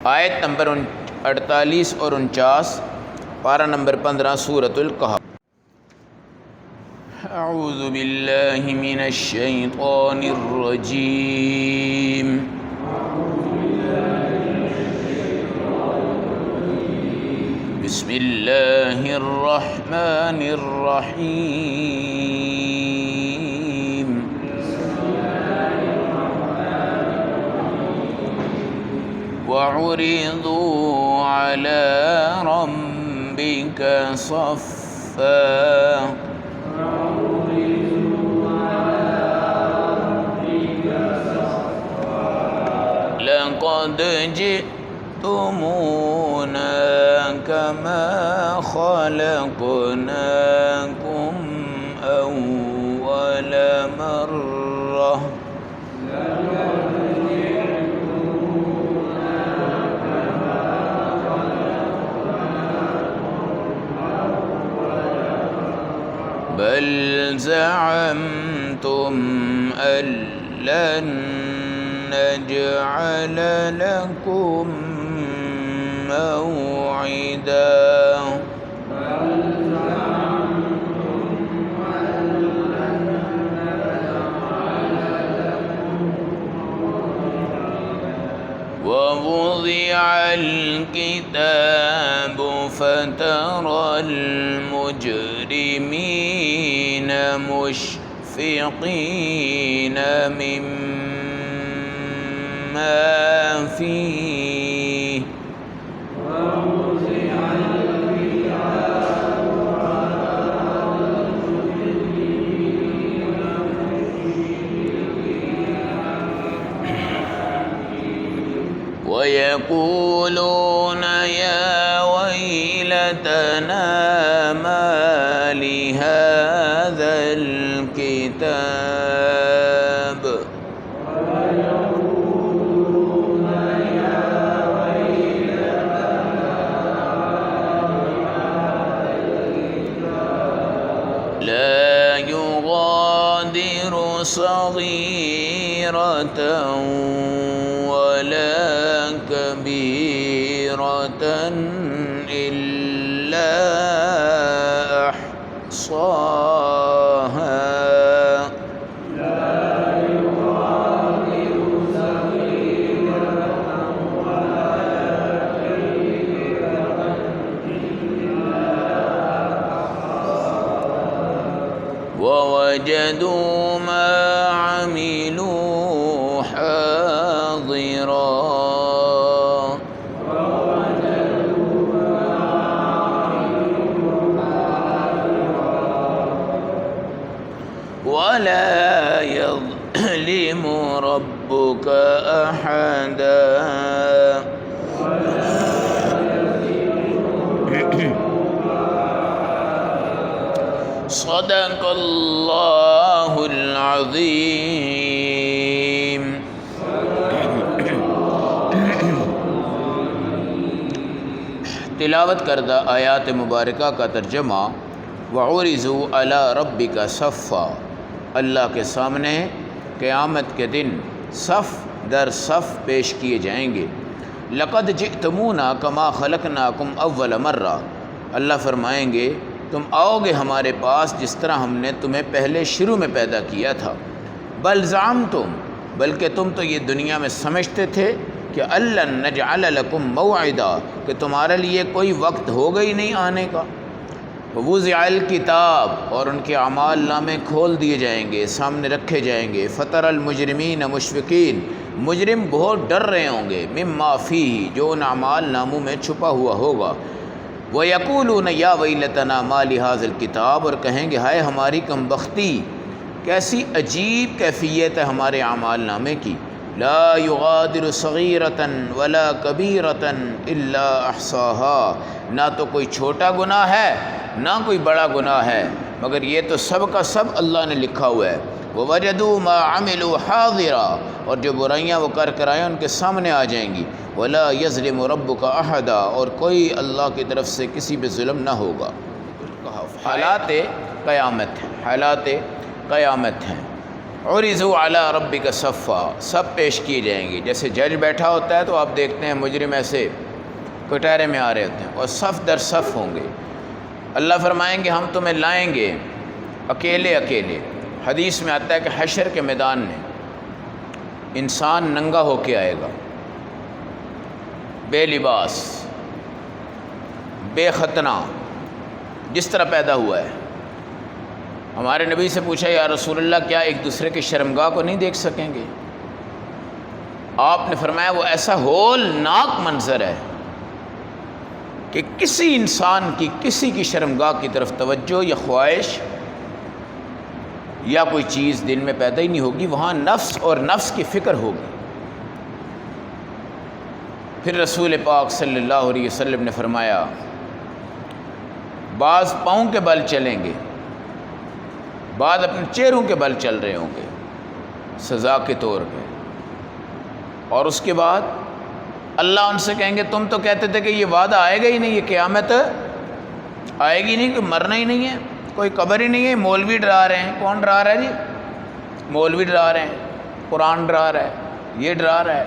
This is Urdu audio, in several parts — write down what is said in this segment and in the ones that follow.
آیت نمبر 48 اور 49، پارہ نمبر 15 سورۃ الکہف۔ اعوذ باللہ من الشیطان الرجیم، بسم اللہ الرحمن الرحیم۔ وعرضوا على ربك صفا لقد جئتمونا كما خلقناكم أول مرة بل زعمتم أن لن نجعل لكم موعدا ووضع الكتاب فترى المجرمين مشفقين مما فيه ويقولون يا ويلتنا ما لهذا الكتاب لا يغادر صغيرة ولا كبيرة إلا أحصاها ووجدوا ما عملوا حاضرا ولا يظلم ربك أحدا صدق اللہ العظیم۔ تلاوت کردہ آیات مبارکہ کا ترجمہ۔ وعرضوا علی ربک صفا، اللہ کے سامنے قیامت کے دن صف در صف پیش کیے جائیں گے۔ لقد جئتمونا کما خلقناکم اول مرہ، اللہ فرمائیں گے تم آؤ گے ہمارے پاس جس طرح ہم نے تمہیں پہلے شروع میں پیدا کیا تھا۔ بل زعمتم، بلکہ تم تو یہ دنیا میں سمجھتے تھے کہ لن نجعل لکم موعدا، کہ تمہارے لیے کوئی وقت ہوگا ہی نہیں آنے کا۔ ووضع الکتاب، اور ان کے اعمال نامے کھول دیے جائیں گے، سامنے رکھے جائیں گے۔ فتر المجرمین مشفقین، مجرم بہت ڈر رہے ہوں گے، مما فیہ، جو ان اعمال ناموں میں چھپا ہوا ہوگا۔ وَيَقُولُونَ يَا وَيْلَتَنَا مَا لِهَذَا الْكِتَابِ، اور کہیں گے ہائے ہماری کم بختی، کیسی عجیب کیفیت ہے ہمارے اعمال نامے کی۔ لا يغادر صغیرة ولا کبیرة الا احصاها، نہ تو کوئی چھوٹا گناہ ہے نہ کوئی بڑا گناہ ہے، مگر یہ تو سب کا سب اللہ نے لکھا ہوا ہے۔ وَوَجَدُوا مَا عَمِلُوا حَاضِرًا، اور جو برائیاں وہ کر آئیں ان کے سامنے آ جائیں گی۔ وَلَا يَظْلِمُ رَبُّكَ أَحَدًا، اور کوئی اللہ کی طرف سے کسی پہ ظلم نہ ہوگا۔ حالات قیامت ہیں، حالات قیامت ہیں۔ عرضوا علی ربک صفا، سب پیش کیے جائیں گے۔ جیسے جج بیٹھا ہوتا ہے تو آپ دیکھتے ہیں مجرم ایسے کٹہرے میں آ رہے ہوتے ہیں، اور صف در صف ہوں گے۔ اللہ فرمائیں گے ہم تمہیں لائیں گے اکیلے اکیلے۔ حدیث میں آتا ہے کہ حشر کے میدان میں انسان ننگا ہو کے آئے گا، بے لباس، بے ختنہ، جس طرح پیدا ہوا ہے۔ ہمارے نبی سے پوچھا یا رسول اللہ کیا ایک دوسرے کی شرمگاہ کو نہیں دیکھ سکیں گے؟ آپ نے فرمایا وہ ایسا ہولناک منظر ہے کہ کسی انسان کی کسی کی شرمگاہ کی طرف توجہ یا خواہش یا کوئی چیز دل میں پیدا ہی نہیں ہوگی، وہاں نفس اور نفس کی فکر ہوگی۔ پھر رسول پاک صلی اللہ علیہ وسلم نے فرمایا بعض پاؤں کے بل چلیں گے، بعض اپنے چہروں کے بل چل رہے ہوں گے سزا کے طور پہ، اور اس کے بعد اللہ ان سے کہیں گے تم تو کہتے تھے کہ یہ وعدہ آئے گا ہی نہیں، یہ قیامت آئے گی نہیں، کہ مرنا ہی نہیں ہے، کوئی قبر ہی نہیں ہے، مولوی ڈرا رہے ہیں۔ کون ڈرا رہا ہے جی؟ مولوی ڈرا رہے ہیں، قرآن ڈرا رہا ہے، یہ ڈرا رہا ہے۔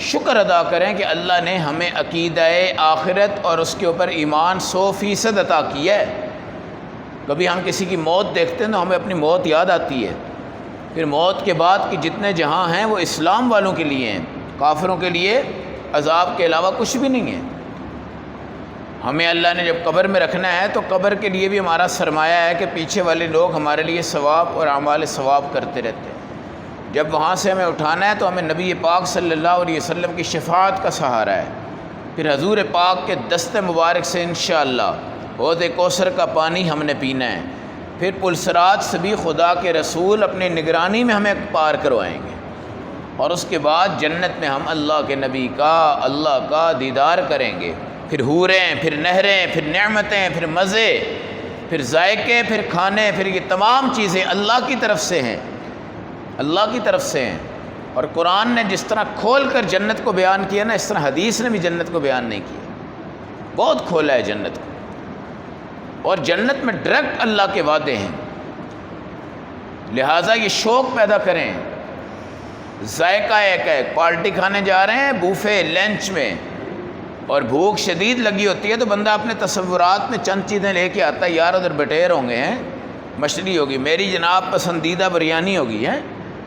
شکر ادا کریں کہ اللہ نے ہمیں عقیدہ آخرت اور اس کے اوپر ایمان 100% عطا کیا ہے۔ کبھی ہم کسی کی موت دیکھتے ہیں تو ہمیں اپنی موت یاد آتی ہے، پھر موت کے بعد کی جتنے جہاں ہیں وہ اسلام والوں کے لیے ہیں، کافروں کے لیے عذاب کے علاوہ کچھ بھی نہیں ہے۔ ہمیں اللہ نے جب قبر میں رکھنا ہے تو قبر کے لیے بھی ہمارا سرمایہ ہے کہ پیچھے والے لوگ ہمارے لیے ثواب اور اعمال ثواب کرتے رہتے ہیں۔ جب وہاں سے ہمیں اٹھانا ہے تو ہمیں نبی پاک صلی اللہ علیہ وسلم کی شفاعت کا سہارا ہے، پھر حضور پاک کے دست مبارک سے انشاءاللہ حوض کوثر کا پانی ہم نے پینا ہے، پھر پلسرات سے بھی خدا کے رسول اپنی نگرانی میں ہمیں پار کروائیں گے، اور اس کے بعد جنت میں ہم اللہ کے نبی کا، اللہ کا دیدار کریں گے، پھر حوریں، پھر نہریں، پھر نعمتیں، پھر مزے، پھر ذائقے، پھر کھانے، پھر یہ تمام چیزیں اللہ کی طرف سے ہیں، اللہ کی طرف سے ہیں۔ اور قرآن نے جس طرح کھول کر جنت کو بیان کیا نا، اس طرح حدیث نے بھی جنت کو بیان نہیں کیا، بہت کھولا ہے جنت کو۔ اور جنت میں ڈائریکٹ اللہ کے وعدے ہیں، لہٰذا یہ شوق پیدا کریں۔ ذائقہ ایک ہے، پارٹی کھانے جا رہے ہیں بوفے لنچ میں، اور بھوک شدید لگی ہوتی ہے تو بندہ اپنے تصورات میں چند چیزیں لے کے آتا ہے، یار ادھر بٹیر ہوں گے ہیں، مچھلی ہوگی، میری جناب پسندیدہ بریانی ہوگی ہے،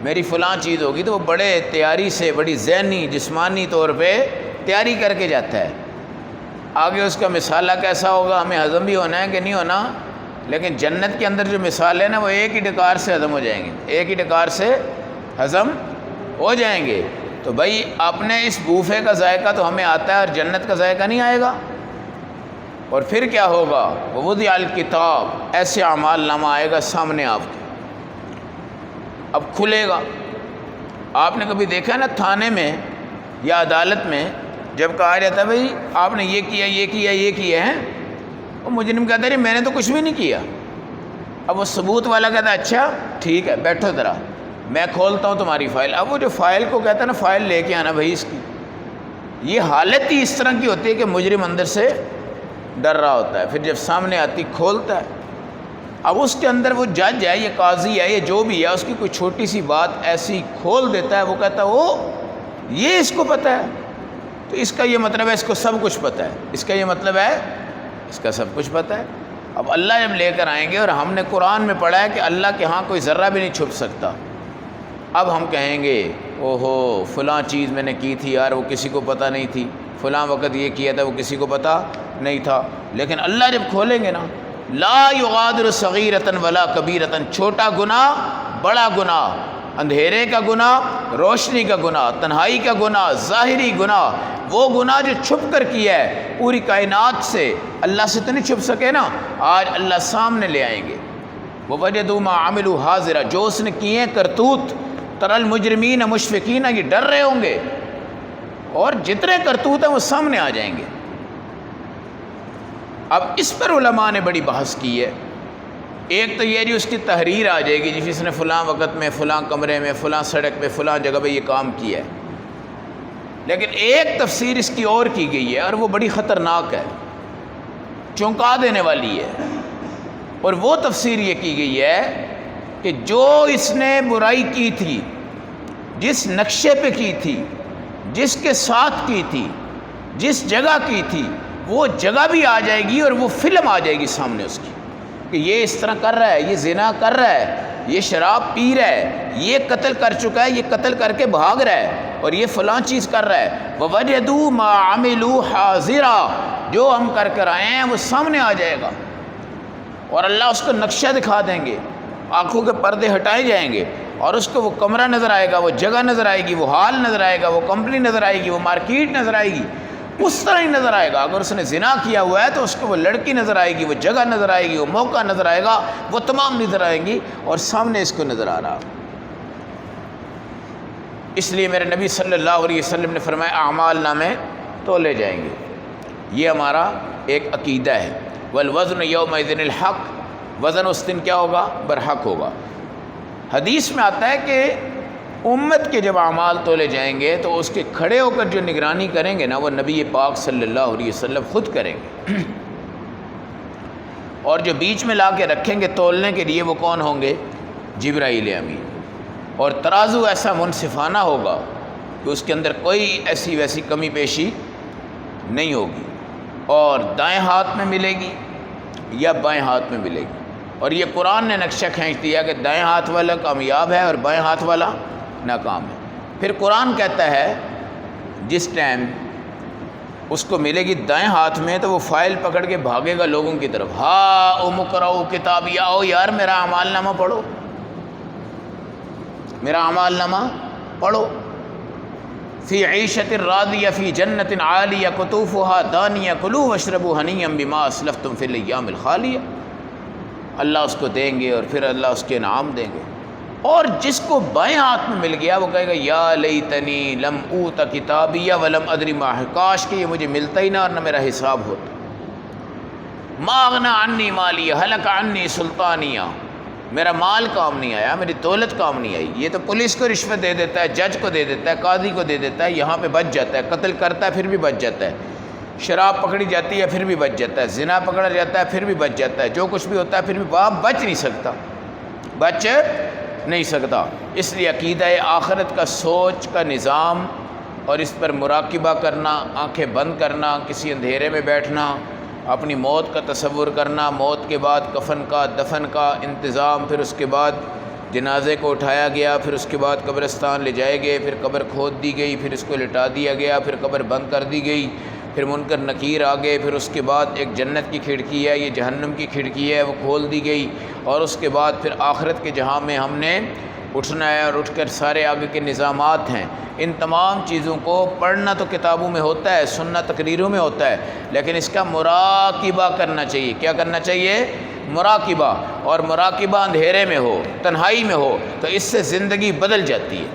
میری فلاں چیز ہوگی، تو وہ بڑے تیاری سے، بڑی ذہنی جسمانی طور پہ تیاری کر کے جاتا ہے۔ آگے اس کا مثالہ کیسا ہوگا ہمیں ہضم بھی ہونا ہے کہ نہیں ہونا، لیکن جنت کے اندر جو مثال ہے نا وہ ایک ہی ڈکار سے ہضم ہو جائیں گے، ایک ہی ڈکار سے ہضم ہو جائیں گے۔ تو بھائی اپنے اس بوفے کا ذائقہ تو ہمیں آتا ہے اور جنت کا ذائقہ نہیں آئے گا، اور پھر کیا ہوگا؟ ووضع الکتاب، ایسے اعمال نامہ آئے گا سامنے آپ کے، اب کھلے گا۔ آپ نے کبھی دیکھا نا تھانے میں یا عدالت میں جب کہا جاتا ہے بھائی آپ نے یہ کیا یہ کیا یہ کیا ہے، وہ مجرم کہتا ہے میں نے تو کچھ بھی نہیں کیا، اب وہ ثبوت والا کہتا ہے اچھا ٹھیک ہے بیٹھو ذرا میں کھولتا ہوں تمہاری فائل۔ اب وہ جو فائل کو کہتا ہے نا فائل لے کے آنا بھائی اس کی، یہ حالت ہی اس طرح کی ہوتی ہے کہ مجرم اندر سے ڈر رہا ہوتا ہے، پھر جب سامنے آتی کھولتا ہے۔ اب اس کے اندر وہ جج ہے، یہ قاضی ہے، یہ جو بھی ہے، اس کی کوئی چھوٹی سی بات ایسی کھول دیتا ہے، وہ کہتا ہے وہ یہ اس کو پتہ ہے، تو اس کا یہ مطلب ہے اس کو سب کچھ پتہ ہے، اس کا یہ مطلب ہے اس کا سب کچھ پتہ ہے۔ اب اللہ جب لے کر آئیں گے، اور ہم نے قرآن میں پڑھا ہے کہ اللہ کے ہاں کوئی ذرہ بھی نہیں چھپ سکتا، اب ہم کہیں گے اوہو فلاں چیز میں نے کی تھی یار وہ کسی کو پتہ نہیں تھی، فلاں وقت یہ کیا تھا وہ کسی کو پتہ نہیں تھا، لیکن اللہ جب کھولیں گے نا لا یغادر صغیرۃ ولا کبیرۃ، چھوٹا گناہ بڑا گناہ، اندھیرے کا گناہ روشنی کا گناہ، تنہائی کا گناہ ظاہری گناہ، وہ گناہ جو چھپ کر کیا ہے پوری کائنات سے، اللہ سے تو نہیں چھپ سکے نا، آج اللہ سامنے لے آئیں گے۔ وَوَجَدُوا مَا عَمِلُوا حاضرا، جو اس نے کیے کرتوت، تَرَى الْمُجْرِمِينَ مُشْفِقِينَ، یہ ڈر رہے ہوں گے، اور جتنے کرتوت ہیں وہ سامنے آ جائیں گے۔ اب اس پر علماء نے بڑی بحث کی ہے، ایک تو یہ جی اس کی تحریر آ جائے گی جس اس نے فلاں وقت میں فلاں کمرے میں فلاں سڑک پہ فلاں جگہ پہ یہ کام کیا ہے، لیکن ایک تفسیر اس کی اور کی گئی ہے اور وہ بڑی خطرناک ہے، چونکا دینے والی ہے، اور وہ تفسیر یہ کی گئی ہے کہ کہ جو اس نے برائی کی تھی، جس نقشے پہ کی تھی، جس کے ساتھ کی تھی، جس جگہ کی تھی، وہ جگہ بھی آ جائے گی اور وہ فلم آ جائے گی سامنے اس کی کہ یہ اس طرح کر رہا ہے، یہ زنا کر رہا ہے، یہ شراب پی رہا ہے، یہ قتل کر چکا ہے، یہ قتل کر کے بھاگ رہا ہے، اور یہ فلاں چیز کر رہا ہے۔ وَوَجَدُوا مَا عَمِلُوا حَاضِرًا، جو ہم کر کر آئے ہیں وہ سامنے آ جائے گا، اور اللہ اس کو نقشہ دکھا دیں گے، آنکھوں کے پردے ہٹائے جائیں گے، اور اس کو وہ کمرہ نظر آئے گا، وہ جگہ نظر آئے گی، وہ حال نظر آئے گا، وہ کمپنی نظر آئے گی، وہ مارکیٹ نظر آئے گی، اس طرح ہی نظر آئے گا۔ اگر اس نے زنا کیا ہوا ہے تو اس کو وہ لڑکی نظر آئے گی، وہ جگہ نظر آئے گی، وہ موقع نظر آئے گا، وہ تمام نظر آئیں گی، اور سامنے اس کو نظر آ رہا۔ اس لیے میرے نبی صلی اللہ علیہ وسلم نے فرمایا اعمال نامے تولے جائیں گے، یہ ہمارا ایک عقیدہ ہے۔ والوزن یومئذ الحق، وزن اس دن کیا ہوگا؟ برحق ہوگا۔ حدیث میں آتا ہے کہ امت کے جب اعمال تولے جائیں گے تو اس کے کھڑے ہو کر جو نگرانی کریں گے نا، وہ نبی پاک صلی اللہ علیہ وسلم خود کریں گے، اور جو بیچ میں لا کے رکھیں گے تولنے کے لیے وہ کون ہوں گے؟ جبرائیل امین۔ اور ترازو ایسا منصفانہ ہوگا کہ اس کے اندر کوئی ایسی ویسی کمی پیشی نہیں ہوگی، اور دائیں ہاتھ میں ملے گی یا بائیں ہاتھ میں ملے گی۔ اور یہ قرآن نے نقشہ کھینچ دیا کہ دائیں ہاتھ والا کامیاب ہے اور بائیں ہاتھ والا ناکام ہے۔ پھر قرآن کہتا ہے جس ٹائم اس کو ملے گی دائیں ہاتھ میں تو وہ فائل پکڑ کے بھاگے گا لوگوں کی طرف، ہا اقرؤ کتابی، آؤ یار میرا اعمال نامہ پڑھو، میرا اعمال نامہ پڑھو۔ فی عیشۃ راضیہ فی جنت عالیہ قطوفہا دانیہ کلوا واشربوا ہنیئا بما اسلفتم فی الایام الخالیہ۔ اللہ اس کو دیں گے اور پھر اللہ اس کے انعام دیں گے۔ اور جس کو بائیں ہاتھ میں مل گیا وہ کہے گا یا لیتنی لم اوت کتابیہ ولم ادری ما، کاش کہ یہ مجھے ملتا ہی نہ اور نہ میرا حساب ہوتا۔ ما اغنی عنی مالیہ ہلک عنی سلطانیہ، میرا مال کام نہیں آیا، میری دولت کام نہیں آئی۔ یہ تو پولیس کو رشوت دے دیتا ہے، جج کو دے دیتا ہے، قاضی کو دے دیتا ہے، یہاں پہ بچ جاتا ہے، قتل کرتا ہے پھر بھی بچ جاتا ہے، شراب پکڑی جاتی ہے پھر بھی بچ جاتا ہے، زنا پکڑا جاتا ہے پھر بھی بچ جاتا ہے، جو کچھ بھی ہوتا ہے پھر بھی باپ بچ نہیں سکتا، بچ نہیں سکتا۔ اس لیے عقیدہ آخرت کا سوچ کا نظام اور اس پر مراقبہ کرنا، آنکھیں بند کرنا، کسی اندھیرے میں بیٹھنا، اپنی موت کا تصور کرنا، موت کے بعد کفن کا دفن کا انتظام، پھر اس کے بعد جنازے کو اٹھایا گیا، پھر اس کے بعد قبرستان لے جائے گئے، پھر قبر کھود دی گئی، پھر اس کو لٹا دیا گیا، پھر قبر بند کر دی گئی، پھر منکر نکیر آ گئے، پھر اس کے بعد ایک جنت کی کھڑکی ہے، یہ جہنم کی کھڑکی ہے، وہ کھول دی گئی، اور اس کے بعد پھر آخرت کے جہاں میں ہم نے اٹھنا ہے، اور اٹھ کر سارے آگے کے نظامات ہیں۔ ان تمام چیزوں کو پڑھنا تو کتابوں میں ہوتا ہے، سننا تقریروں میں ہوتا ہے، لیکن اس کا مراقبہ کرنا چاہیے۔ کیا کرنا چاہیے؟ مراقبہ۔ اور مراقبہ اندھیرے میں ہو، تنہائی میں ہو، تو اس سے زندگی بدل جاتی ہے۔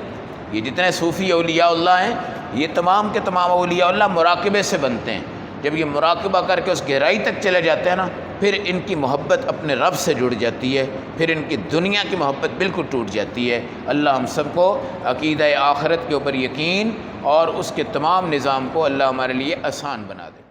یہ جتنے صوفی اولیاء اللہ ہیں، یہ تمام کے تمام اولیاء اللہ مراقبے سے بنتے ہیں۔ جب یہ مراقبہ کر کے اس گہرائی تک چلے جاتے ہیں نا، پھر ان کی محبت اپنے رب سے جڑ جاتی ہے، پھر ان کی دنیا کی محبت بالکل ٹوٹ جاتی ہے۔ اللہ ہم سب کو عقیدہ آخرت کے اوپر یقین اور اس کے تمام نظام کو اللہ ہمارے لیے آسان بنا دے۔